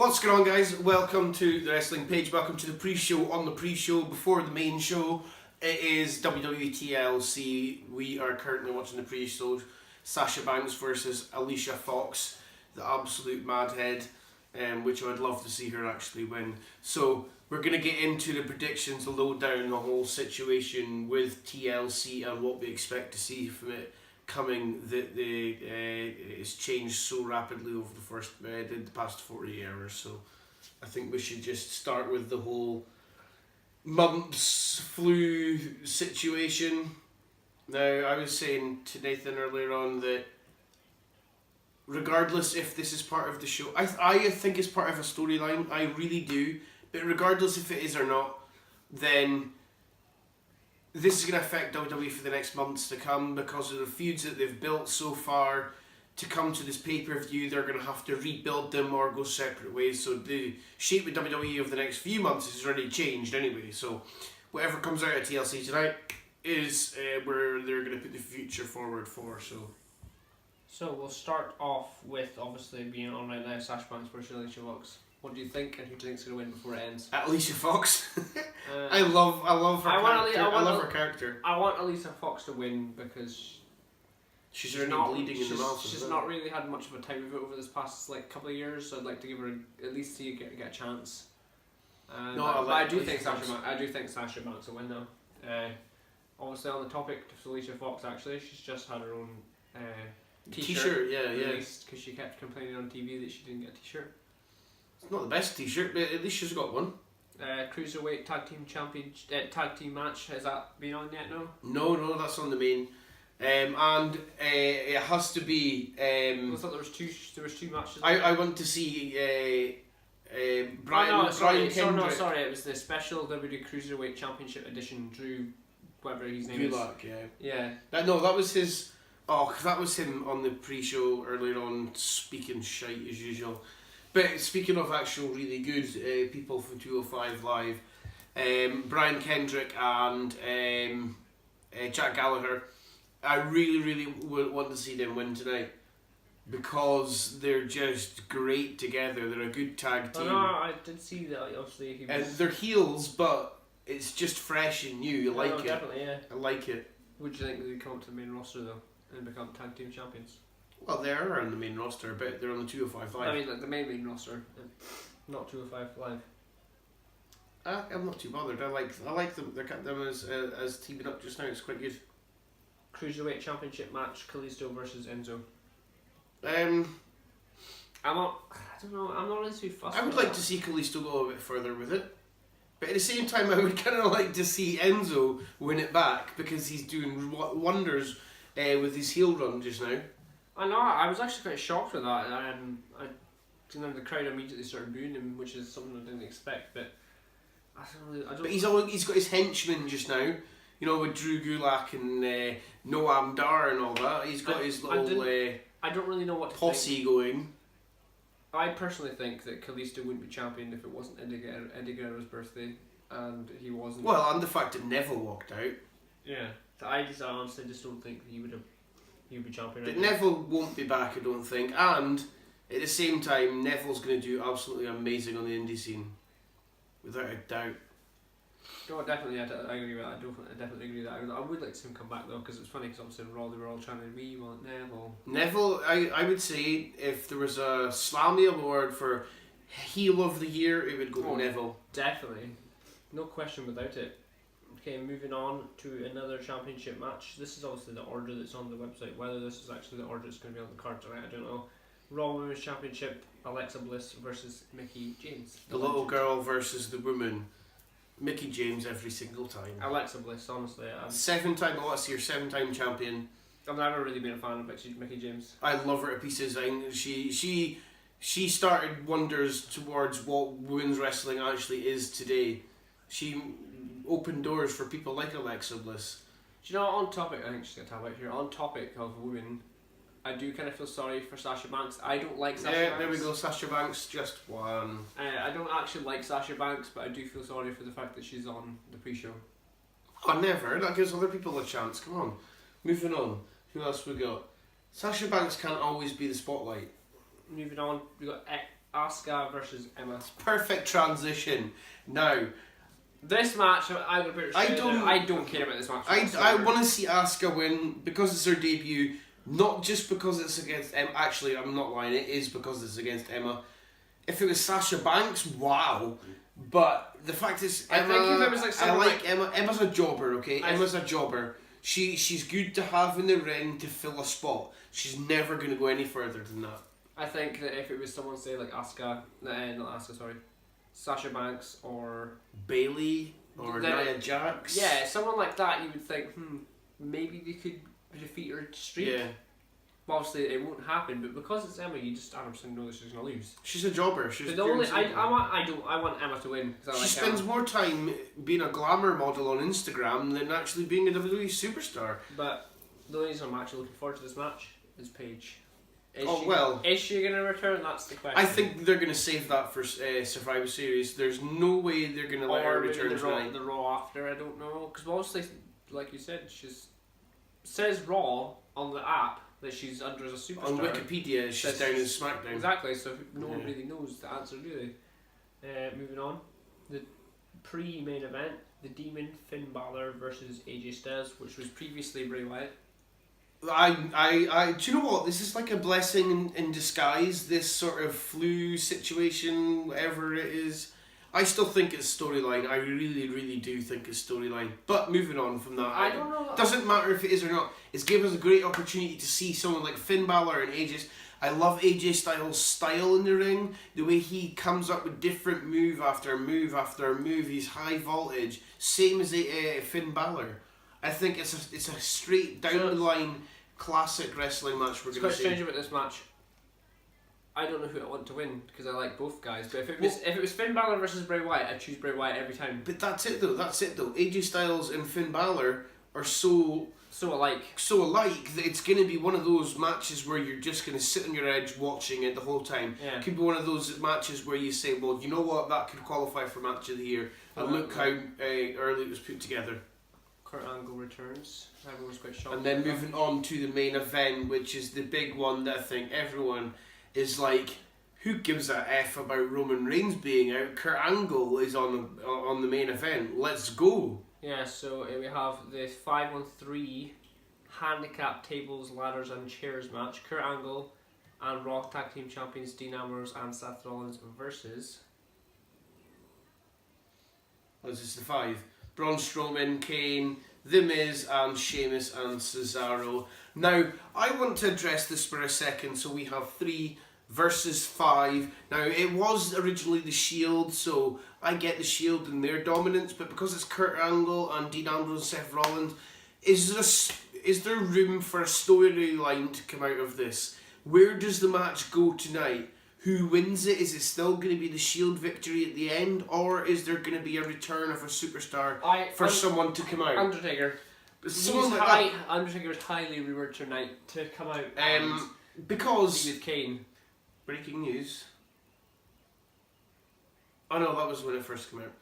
What's going on, guys? Welcome to the Wrestling Page. Welcome to the pre-show on the pre-show before the main show. It is WWE TLC. We are currently watching the pre-show. Sasha Banks versus Alicia Fox, the absolute madhead, which I would love to see her actually win. So we're going to get into the predictions, the lowdown, the whole situation with TLC and what we expect to see from it coming. It's changed so rapidly over the past 48 hours. So I think we should just start with the whole mumps flu situation. Now, I was saying to Nathan earlier on that regardless if this is part of the show, I think it's part of a storyline, I really do, but regardless if it is or not, then this is going to affect WWE for the next months to come because of the feuds that they've built so far. To come to this pay-per-view, they're going to have to rebuild them or go separate ways. So the shape of WWE over the next few months has already changed anyway. So whatever comes out of TLC tonight is where they're going to put the future forward for. So we'll start off with obviously being on right now, Sasha Banks versus Alicia Fox. What do you think, and who do you think's going to win before it ends? Alicia Fox. I love her character. I love her character. I want Alicia Fox to win because she's already bleeding in the mouth. She's not really had much of a time of it over this past couple of years. So I'd like to give her at least see get a chance. I do think Sasha Banks will win though. Obviously on the topic of Alicia Fox, actually, she's just had her own t-shirt released because she kept complaining on TV that she didn't get a t-shirt. It's not the best t-shirt, but at least she's got one. Cruiserweight tag team match, has that been on yet? No, that's on the main. And it has to be. I thought there was two matches. I want to see Brian Kendrick. It was the special WWE Cruiserweight Championship edition. Drew, whatever his name Gulak, is. Yeah. That was his. Oh, that was him on the pre-show earlier on, speaking shite as usual. But speaking of actual really good people from 205 Live, Brian Kendrick and Jack Gallagher, I really want to see them win tonight because they're just great together. They're a good tag team. I did see that. Obviously, and they're heels, but it's just fresh and new. You like it? Definitely, yeah. I like it. Would you think they come up to the main roster though and become tag team champions? Well, they are on the main roster, but they're on the 205 Live. I mean, the main roster, not 205 Live. I'm not too bothered. I like them. They're them as teaming up just now. It's quite good. Cruiserweight Championship match: Kalisto versus Enzo. I don't know. I'm not really too fussed. I would like to see Kalisto go a bit further with it, but at the same time, I would kind of like to see Enzo win it back because he's doing wonders with his heel run just now. I know. I was actually quite shocked with that, and the crowd immediately started booing him, which is something I didn't expect. But I don't. But he's got his henchmen just now. You know, with Drew Gulak and Noam Dar and all that. He's got his little I don't really know what to posse think. going. I personally think that Kalisto wouldn't be champion if it wasn't Eddie Guerrero's birthday, and he wasn't. Well, and the fact that Neville walked out. Yeah. So I honestly just don't think he would be champion. But Neville won't be back, I don't think. And at the same time, Neville's going to do absolutely amazing on the indie scene, without a doubt. No, definitely, I agree with that. I definitely agree with that. I would like to see him come back though, because it's funny because obviously in Raw they were all trying to want Neville. Neville, I would say if there was a Slammy award for heel of the year, it would go to Neville. Definitely, no question without it. Okay, moving on to another championship match. This is obviously the order that's on the website. Whether this is actually the order that's going to be on the card tonight, I don't know. Raw Women's Championship: Alexa Bliss versus Mickie James. The little girl versus the woman. Mickie James every single time. Alexa Bliss, honestly. I want to see her 7-time champion. I've never really been a fan of Mickie James. I love her to pieces. She started wonders towards what women's wrestling actually is today. She opened doors for people like Alexa Bliss. Do you know, on topic, I think she's going to talk about here, on topic of women, I do kind of feel sorry for Sasha Banks. I don't like Sasha Banks. There we go, Sasha Banks, just one. I don't actually like Sasha Banks, but I do feel sorry for the fact that she's on the pre-show. Oh, never. That gives other people a chance. Come on. Moving on. Who else we got? Sasha Banks can't always be the spotlight. Moving on, we got Asuka versus Emma. Perfect transition. Now, this match, I don't care about this match. I want to see Asuka win because it's her debut, not just because it's against Emma. Actually, I'm not lying. It is because it's against Emma. If it was Sasha Banks, wow. But the fact is, Emma, I think if it was like I like Emma. Emma's a jobber, okay? Emma's a jobber. She's good to have in the ring to fill a spot. She's never going to go any further than that. I think that if it was someone, say, like Asuka, not Asuka, sorry, Sasha Banks or Bailey or Nia Jax. Yeah, someone like that, you would think, maybe they could defeat her streak. Yeah. Well, obviously, it won't happen, but because it's Emma, you just 100% know that she's going to lose. She's a jobber. I want Emma to win. She spends more time being a glamour model on Instagram than actually being a WWE superstar. But the only reason I'm actually looking forward to this match is Paige. Is she going to return? That's the question. I think they're going to save that for Survivor Series. There's no way they're going to let her return tonight. The Raw after, I don't know. Because obviously, like you said, says Raw on the app that she's under as a superstar. On Wikipedia, she's down as SmackDown. Exactly, so no one really knows the answer, do they? Moving on. The pre-main event, the Demon Finn Balor versus AJ Styles, which was previously Bray Wyatt. Do you know what? This is like a blessing in disguise, this sort of flu situation, whatever it is. I still think it's storyline. I really, really do think it's storyline. But moving on from that, I don't know. Doesn't matter if it is or not. It's given us a great opportunity to see someone like Finn Balor and AJ. I love AJ Styles' style in the ring. The way he comes up with different move after move after move. He's high voltage. Same as Finn Balor. I think it's a straight down the line classic wrestling match we're going to see. What's strange about this match? I don't know who I want to win because I like both guys. But if it was Finn Balor versus Bray Wyatt, I'd choose Bray Wyatt every time. But that's it though. AJ Styles and Finn Balor are so alike that it's going to be one of those matches where you're just going to sit on your edge watching it the whole time. Yeah. Could be one of those matches where you say, well, you know what, that could qualify for match of the year. And look how early it was put together. Kurt Angle returns. Everyone was quite shocked. And then moving on to the main event, which is the big one that I think everyone is like, who gives a F about Roman Reigns being out? Kurt Angle is on the main event. Let's go. Yeah, so we have the 5-on-3 handicap tables, ladders and chairs match. Kurt Angle and Raw Tag Team Champions Dean Ambrose and Seth Rollins versus... This is the 5. Braun Strowman, Kane, The Miz and Sheamus and Cesaro. Now, I want to address this for a second. So we have 3 versus 5. Now, it was originally the Shield, so I get the Shield and their dominance, but because it's Kurt Angle and Dean Ambrose and Seth Rollins, is there room for a storyline to come out of this? Where does the match go tonight? Who wins it? Is it still going to be the Shield victory at the end, or is there going to be a return of a superstar for someone to come out? Undertaker. Undertaker is highly rumored tonight to come out and because with Kane. Breaking news. Oh no, that was when it first came out.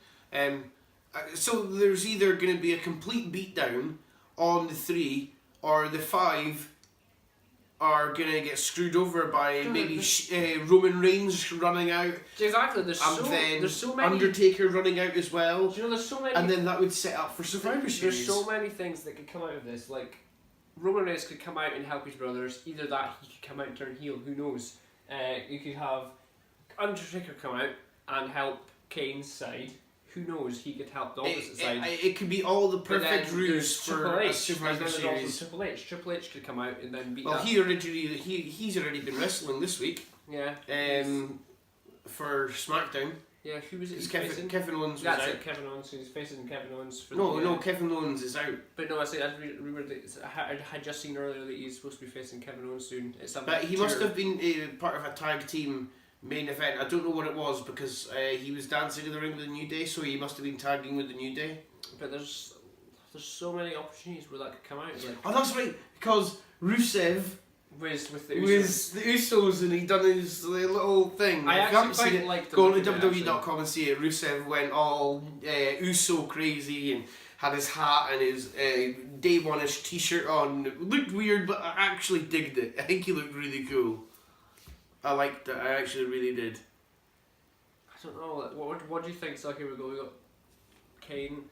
So there's either going to be a complete beatdown on the 3, or the 5 are going to get screwed over by maybe Roman Reigns running out. Exactly, there's so many... Undertaker running out as well. Do you know, there's so many... And then that would set up for Survivor Series. There's so many things that could come out of this. Like, Roman Reigns could come out and help his brothers. Either that, he could come out and turn heel, who knows. You could have Undertaker come out and help Kane's side. Who knows? He could help the opposite side. It could be all the perfect ruse for a Survivor Series. Triple H. Triple H could come out and then beat. Well, he's already been wrestling this week. Yeah. For SmackDown. Yeah, who was it? Kevin Owens was That's out. it, Kevin Owens. He's facing Kevin Owens. For no, Kevin Owens is out. But no, I remember that I had just seen earlier that he's supposed to be facing Kevin Owens soon. But he must have been part of a tag team main event. I don't know what it was because he was dancing in the ring with the New Day, so he must have been tagging with the New Day. But there's so many opportunities where that could come out. Like, oh, that's right, because Rusev was with the Usos and he done his little thing. I actually quite liked the go on to WWE.com and see it. Rusev went all Uso crazy and had his hat and his Day One-ish t-shirt on. It looked weird, but I actually digged it. I think he looked really cool. I liked it. I actually really did. don't know. Like, what do you think? So here we go. We got Kane.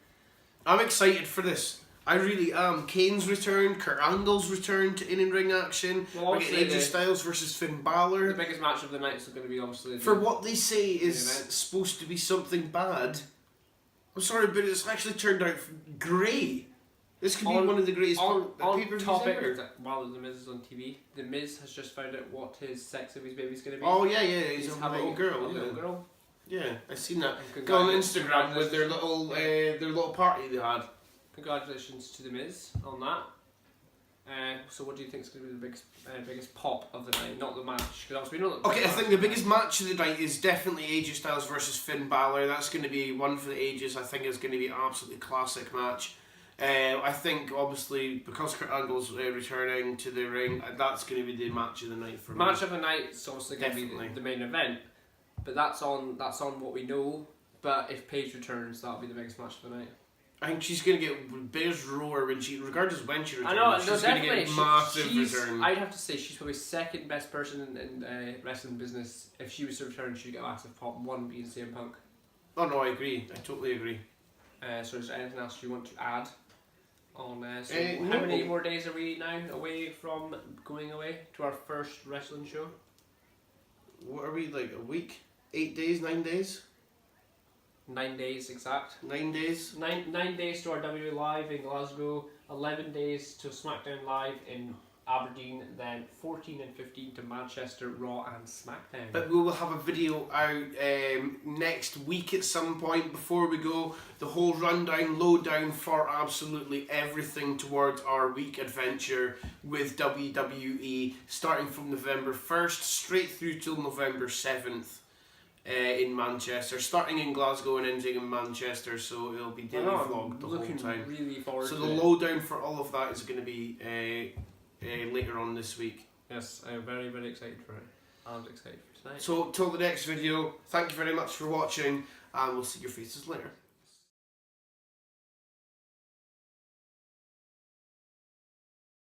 I'm excited for this. I really am. Kane's return, Kurt Angle's return to in-ring action. Well, we get AJ Styles versus Finn Balor. The biggest match of the night is going to be obviously... For what they say is supposed to be something bad, I'm sorry, but it's actually turned out great. This could be one of the greatest pay-per-views ever. While The Miz is on TV, The Miz has just found out what his sex of his baby's going to be. Oh yeah, he's a little girl. Yeah, I've seen that. Go on Instagram with their little party they had. Congratulations to The Miz on that. So what do you think is going to be the biggest pop of the night? Not the match, because we know that. Okay, I think the biggest match of the night is definitely AJ Styles versus Finn Balor. That's going to be one for the ages. I think it's going to be an absolutely classic match. I think obviously because Kurt Angle's returning to the ring, that's going to be the match of the night for me. Match of the night is obviously going to be the main event, but that's on what we know. But if Paige returns, that'll be the biggest match of the night. I think she's going to get biggest roar regardless of when she returns. I know, she's going to get massive return. I'd have to say she's probably second best person in wrestling business. If she was to return, she'd get a massive pop. One being CM Punk. Oh no, I agree. I totally agree. So is there anything else you want to add on? How many more days are we now away from going away to our first wrestling show? What are we, like a week? 8 days? 9 days? 9 days exact. 9 days? 9 days to our WWE Live in Glasgow, 11 days to SmackDown Live in Aberdeen, then 14 and 15 to Manchester, Raw and SmackDown. But we will have a video out next week at some point before we go. The whole rundown, lowdown for absolutely everything towards our week adventure with WWE, starting from November 1st straight through till November 7th. In Manchester, starting in Glasgow and ending in Manchester, so it'll be daily vlogged the whole time. Really forward so to the lowdown for all of that is going to be later on this week. Yes, I'm very, very excited for it. I'm excited for tonight. So till the next video, thank you very much for watching, and we'll see your faces later.